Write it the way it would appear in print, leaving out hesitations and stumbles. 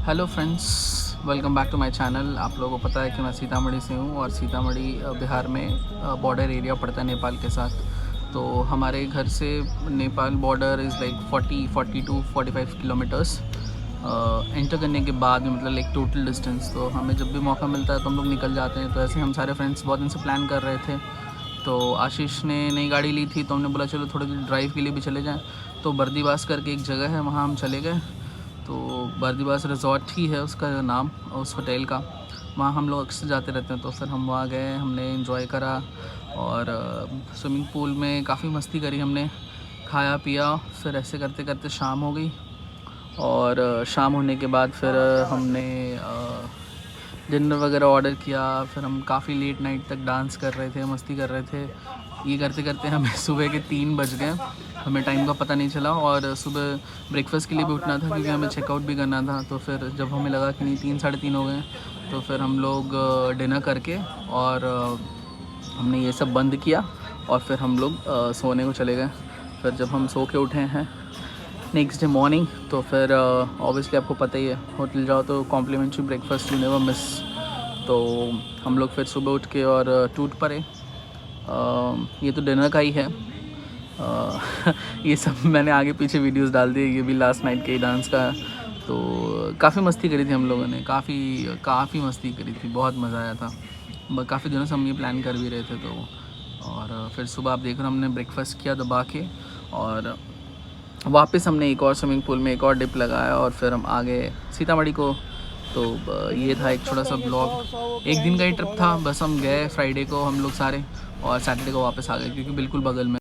Hello friends, welcome back to my channel. आप लोगों को पता है कि मैं सीतामढ़ी से हूँ और सीतामढ़ी बिहार में बॉर्डर एरिया पड़ता है नेपाल के साथ। तो हमारे घर से Nepal border is like 40 to 45 kilometres enter करने के बाद में, मतलब लाइक टोटल डिस्टेंस। तो हमें जब भी मौका मिलता है तो हम लोग निकल जाते हैं। तो ऐसे हम सारे फ्रेंड्स बहुत दिन से प्लान कर रहे थे। तो आशीष ने नई गाड़ी ली थी तो हमने बोला चलो थोड़ी देर ड्राइव के लिए भी चले जाएँ। तो बर्दीवास करके एक जगह है, वहाँ हम चले गए। तो बर्दीवास रिज़ॉर्ट ही है उसका नाम, उस होटल का। वहाँ हम लोग अक्सर जाते रहते हैं। तो फिर हम वहाँ गए, हमने एंजॉय करा और स्विमिंग पूल में काफ़ी मस्ती करी हमने, खाया पिया। फिर ऐसे करते करते शाम हो गई और शाम होने के बाद फिर हमने डिनर वगैरह ऑर्डर किया। फिर हम काफ़ी लेट नाइट तक डांस कर रहे थे, मस्ती कर रहे थे। ये करते करते हमें सुबह के 3 बज गए। हमें टाइम का पता नहीं चला और सुबह ब्रेकफास्ट के लिए भी उठना था क्योंकि हमें चेकआउट भी करना था। तो फिर जब हमें लगा कि नहीं 3 साढ़े 3 हो गए, तो फिर हम लोग डिनर करके और हमने ये सब बंद किया और फिर हम लोग सोने को चले गए। फिर जब हम सो के उठे हैं नेक्स्ट डे मॉर्निंग, तो फिर ऑब्वियसली आपको पता ही है, होटल जाओ तो complimentary breakfast you never miss. तो हम लोग फिर सुबह उठ के और टूट पड़े। ये तो डिनर का ही है। ये सब मैंने आगे पीछे वीडियोस डाल दिए, ये भी लास्ट नाइट के डांस का। तो काफ़ी मस्ती करी थी हम लोगों ने, काफ़ी मस्ती करी थी, बहुत मज़ा आया था। काफ़ी दिनों से हम ये प्लान कर भी रहे थे। तो और फिर सुबह आप देख रहे हो हमने ब्रेकफास्ट किया दबा के और वापस हमने एक और स्विमिंग पूल में एक और डिप लगाया और फिर हम आ गए सीतामढ़ी को। तो ये था एक छोटा सा ब्लॉग। एक दिन का ही ट्रिप था, बस हम गए फ्राइडे को हम लोग सारे और सैटरडे को वापस आ गए क्योंकि बिल्कुल बगल में